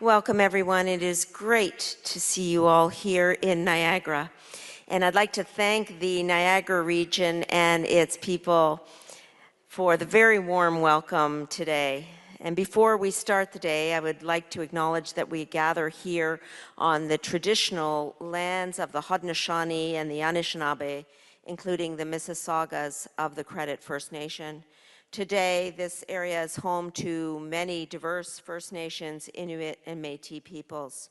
Welcome, everyone. It is great to see you all here in Niagara. And I'd like to thank the Niagara region and its people for the very warm welcome today. And before we start the day, I would like to acknowledge that we gather here on the traditional lands of the Haudenosaunee and the Anishinaabe, including the Mississaugas of the Credit First Nation. Today, this area is home to many diverse First Nations, Inuit, and Métis peoples.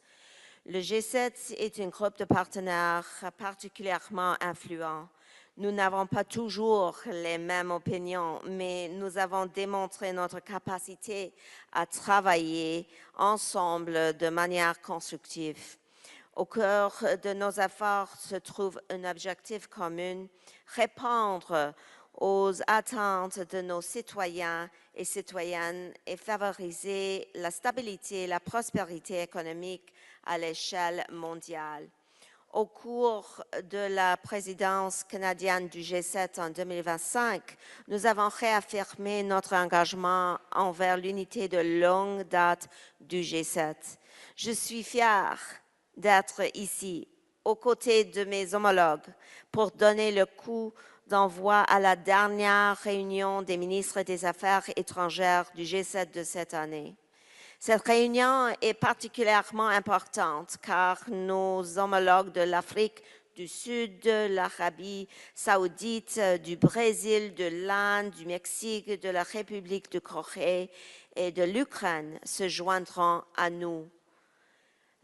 Le G7 est un groupe de partenaires particulièrement influents. Nous n'avons pas toujours les mêmes opinions, mais nous avons démontré notre capacité à travailler ensemble de manière constructive. Au cœur de nos efforts se trouve un objectif commun, répondre aux attentes de nos citoyens et citoyennes et favoriser la stabilité et la prospérité économique à l'échelle mondiale. Au cours de la présidence canadienne du G7 en 2025, nous avons réaffirmé notre engagement envers l'unité de longue date du G7. Je suis fière d'être ici, aux côtés de mes homologues, pour donner le coup d'envoi à la dernière réunion des ministres des Affaires étrangères du G7 de cette année. Cette réunion est particulièrement importante car nos homologues de l'Afrique du Sud, de l'Arabie saoudite, du Brésil, de l'Inde, du Mexique, de la République de Corée et de l'Ukraine se joindront à nous.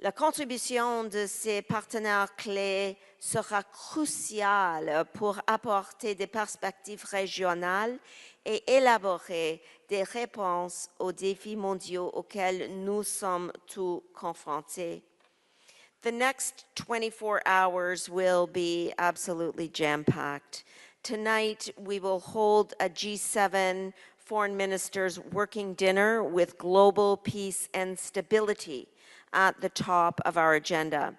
La contribution de ces partenaires clés sera cruciale pour apporter des perspectives régionales et élaborer des réponses aux défis mondiaux auxquels nous sommes tous confrontés. The next 24 hours will be absolutely jam-packed. Tonight, we will hold a G7 foreign ministers working dinner with global peace and stability at the top of our agenda.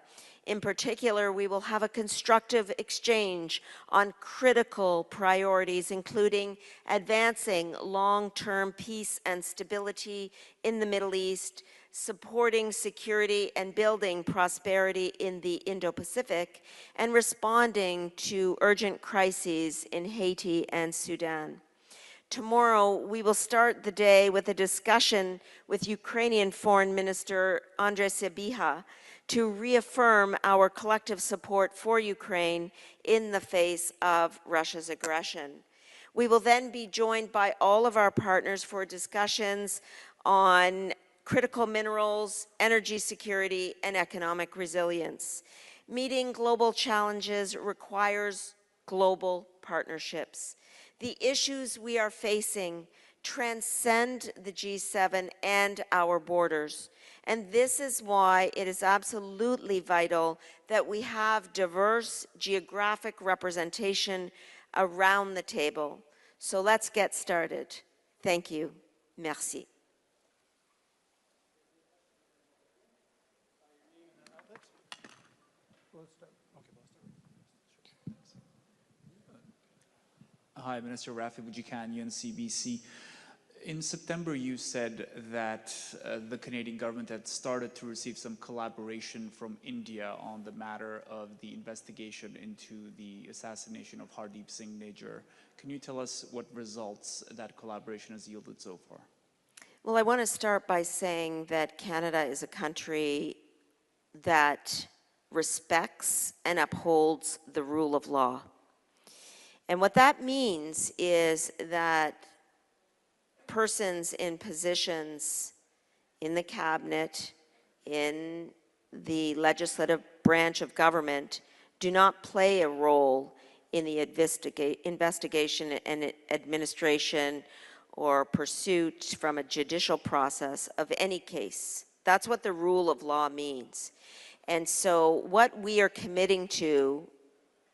In particular, we will have a constructive exchange on critical priorities, including advancing long-term peace and stability in the Middle East, supporting security and building prosperity in the Indo-Pacific, and responding to urgent crises in Haiti and Sudan. Tomorrow, we will start the day with a discussion with Ukrainian Foreign Minister Andrei Sybiha to reaffirm our collective support for Ukraine in the face of Russia's aggression. We will then be joined by all of our partners for discussions on critical minerals, energy security, and economic resilience. Meeting global challenges requires global partnerships. The issues we are facing transcend the G7 and our borders. And this is why it is absolutely vital that we have diverse geographic representation around the table. So let's get started. Thank you. Merci. Hi, Minister Rafi Boudjikanian, CBC. In September, you said that the Canadian government had started to receive some collaboration from India on the matter of the investigation into the assassination of Hardeep Singh Nijjar. Can you tell us what results that collaboration has yielded so far? Well, I want to start by saying that Canada is a country that respects and upholds the rule of law. And what that means is that persons in positions in the cabinet, in the legislative branch of government, do not play a role in the investigation and administration or pursuit from a judicial process of any case. That's what the rule of law means. And so what we are committing to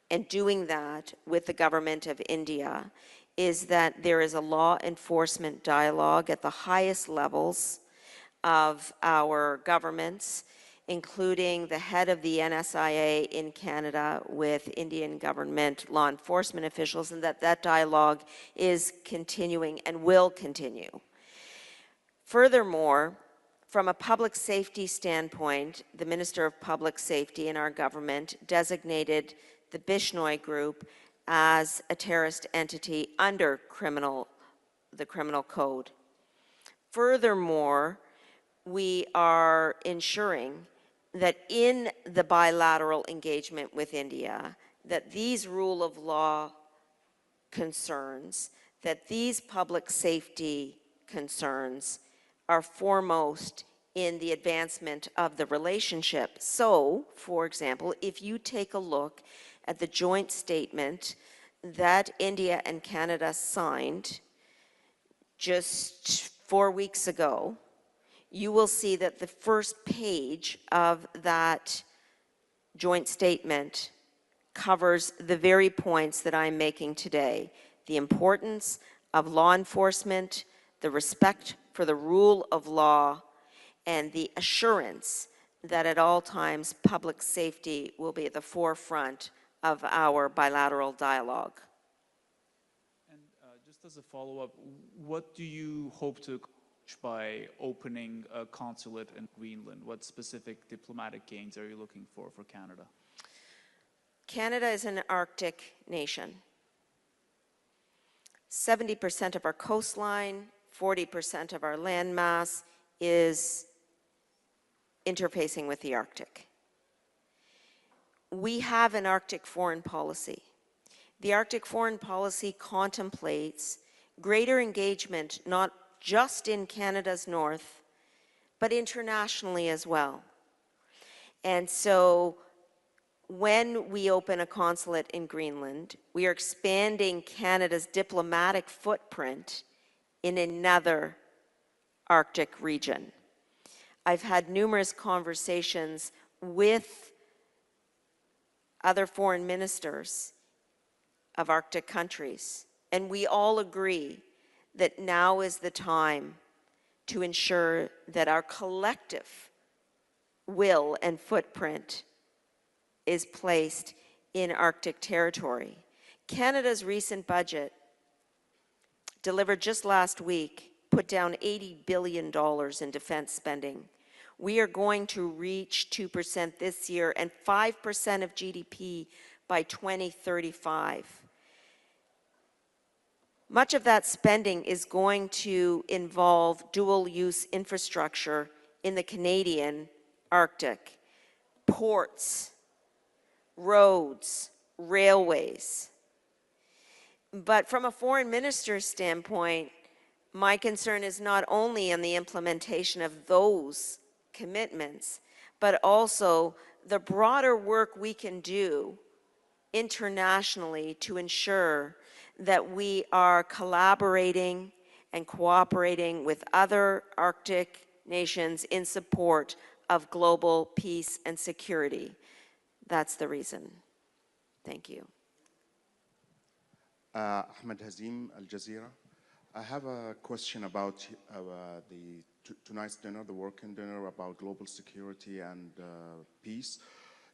and doing that with the government of India is that there is a law enforcement dialogue at the highest levels of our governments, including the head of the NSIA in Canada with Indian government law enforcement officials, and that dialogue is continuing and will continue. Furthermore, From a public safety standpoint, the Minister of Public Safety in our government designated the Bishnoi Group as a terrorist entity under the criminal code. Furthermore, we are ensuring that in the bilateral engagement with India, that these rule of law concerns, that these public safety concerns are foremost in the advancement of the relationship. So, for example, if you take a look at the joint statement that India and Canada signed just 4 weeks ago, you will see that the first page of that joint statement covers the very points that I'm making today: the importance of law enforcement, the respect for the rule of law, and the assurance that at all times public safety will be at the forefront of our bilateral dialogue. And just as a follow-up, what do you hope to accomplish by opening a consulate in Greenland? What specific diplomatic gains are you looking for Canada? Canada is an Arctic nation. 70% of our coastline, 40% of our landmass is interfacing with the Arctic. We have an Arctic foreign policy. The Arctic foreign policy contemplates greater engagement not just in Canada's north, but internationally as well. And so when we open a consulate in Greenland, we are expanding Canada's diplomatic footprint in another Arctic region. I've had numerous conversations with other foreign ministers of Arctic countries, and we all agree that now is the time to ensure that our collective will and footprint is placed in Arctic territory. Canada's recent budget, delivered just last week, put down $80 billion in defense spending. We are going to reach 2% this year and 5% of GDP by 2035. Much of that spending is going to involve dual-use infrastructure in the Canadian Arctic: ports, roads, railways. But from a foreign minister's standpoint, my concern is not only on the implementation of those commitments, but also the broader work we can do internationally to ensure that we are collaborating and cooperating with other Arctic nations in support of global peace and security. That's the reason. Thank you. Ahmed Hazim, Al Jazeera. I have a question about tonight's dinner, the working dinner, about global security and peace.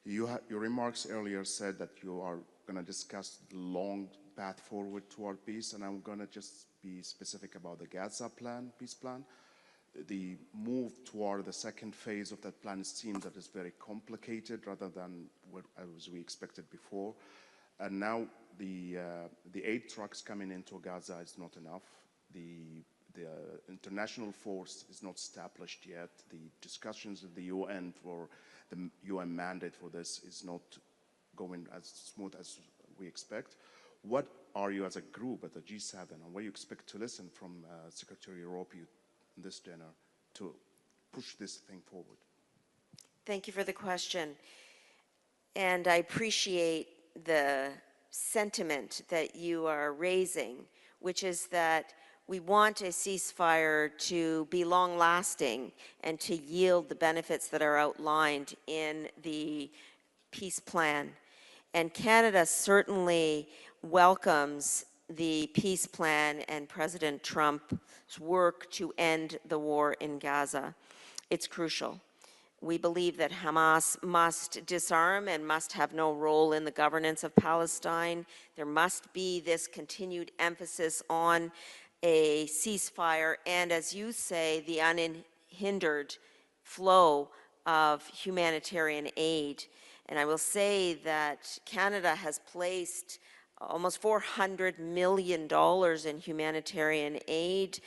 Your remarks earlier said that you are going to discuss the long path forward toward peace, and I'm going to just be specific about the Gaza plan, peace plan. The move toward the second phase of that plan seems that it's very complicated rather than what we expected before. And now the aid trucks coming into Gaza is not enough. The international force is not established yet. The discussions with the UN for the UN mandate for this is not going as smooth as we expect. What are you as a group at the G7, and what do you expect to listen from Secretary Rubio in this dinner to push this thing forward? Thank you for the question. And I appreciate the sentiment that you are raising, which is that we want a ceasefire to be long-lasting and to yield the benefits that are outlined in the peace plan. And Canada certainly welcomes the peace plan and President Trump's work to end the war in Gaza. It's crucial. We believe that Hamas must disarm and must have no role in the governance of Palestine. There must be this continued emphasis on a ceasefire and, as you say, the unhindered flow of humanitarian aid. And I will say that Canada has placed almost $400 million in humanitarian aid,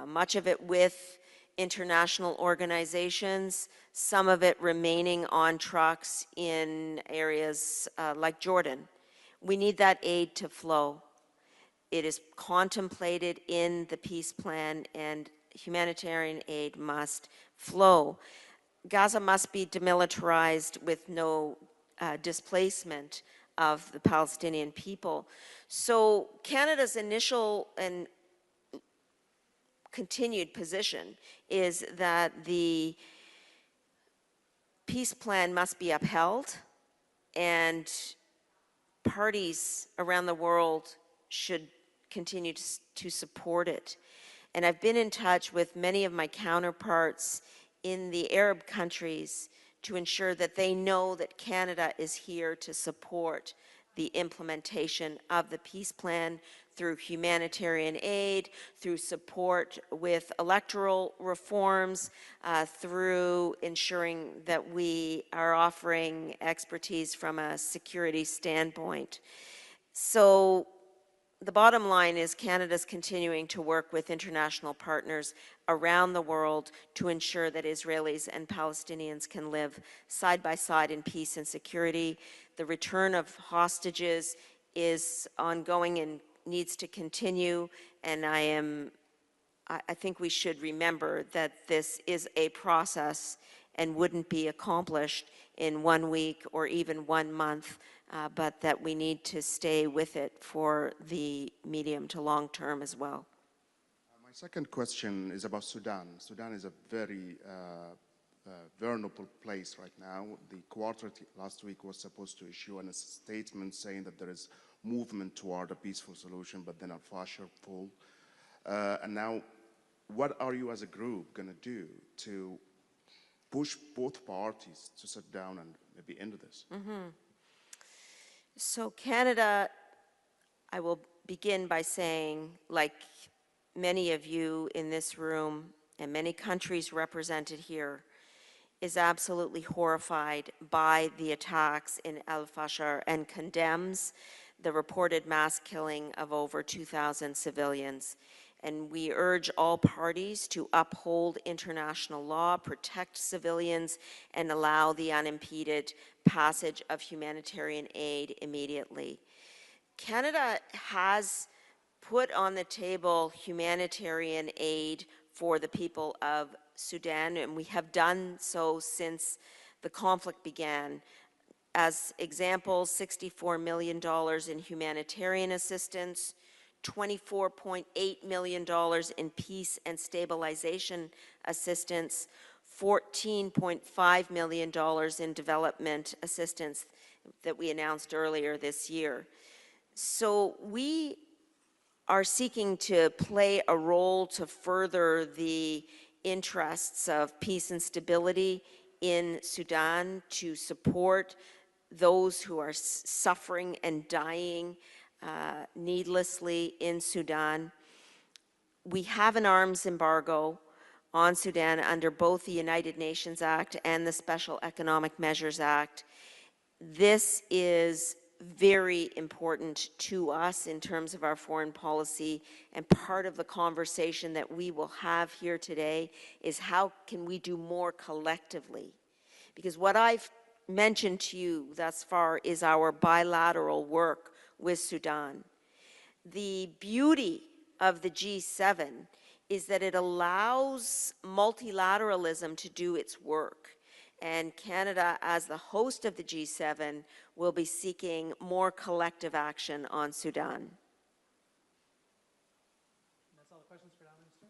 much of it with international organizations, some of it remaining on trucks in areas like Jordan. We need that aid to flow. It is contemplated in the peace plan, and humanitarian aid must flow. Gaza must be demilitarized with no displacement of the Palestinian people. So Canada's initial and continued position is that the peace plan must be upheld, and parties around the world should continue to support it. And I've been in touch with many of my counterparts in the Arab countries to ensure that they know that Canada is here to support the implementation of the peace plan through humanitarian aid, through support with electoral reforms, through ensuring that we are offering expertise from a security standpoint. So the bottom line is Canada's continuing to work with international partners around the world to ensure that Israelis and Palestinians can live side by side in peace and security. The return of hostages is ongoing and needs to continue, and I think we should remember that this is a process and wouldn't be accomplished in 1 week or even 1 month, but that we need to stay with it for the medium to long term as well. My second question is about Sudan. Sudan is a very vulnerable place right now. The Quartet last week was supposed to issue a statement saying that there is movement toward a peaceful solution, but then al-Fashir pulled. And now, what are you as a group going to do to push both parties to sit down and maybe end this? So Canada, I will begin by saying, like many of you in this room and many countries represented here, is absolutely horrified by the attacks in al-Fashir and condemns the reported mass killing of over 2,000 civilians. And we urge all parties to uphold international law, protect civilians, and allow the unimpeded passage of humanitarian aid immediately. Canada has put on the table humanitarian aid for the people of Sudan, and we have done so since the conflict began. As examples, $64 million in humanitarian assistance, $24.8 million in peace and stabilization assistance, $14.5 million in development assistance that we announced earlier this year. So we are seeking to play a role to further the interests of peace and stability in Sudan, to support those who are suffering and dying needlessly in Sudan. We have an arms embargo on Sudan under both the United Nations Act and the Special Economic Measures Act. This is very important to us in terms of our foreign policy, and part of the conversation that we will have here today is how can we do more collectively? Because what I've mentioned to you thus far is our bilateral work with Sudan. The beauty of the G7 is that it allows multilateralism to do its work. And Canada, as the host of the G7, will be seeking more collective action on Sudan. That's all the questions for now, Minister.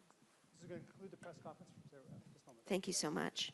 This is going to conclude the press conference for this moment. Thank you so much.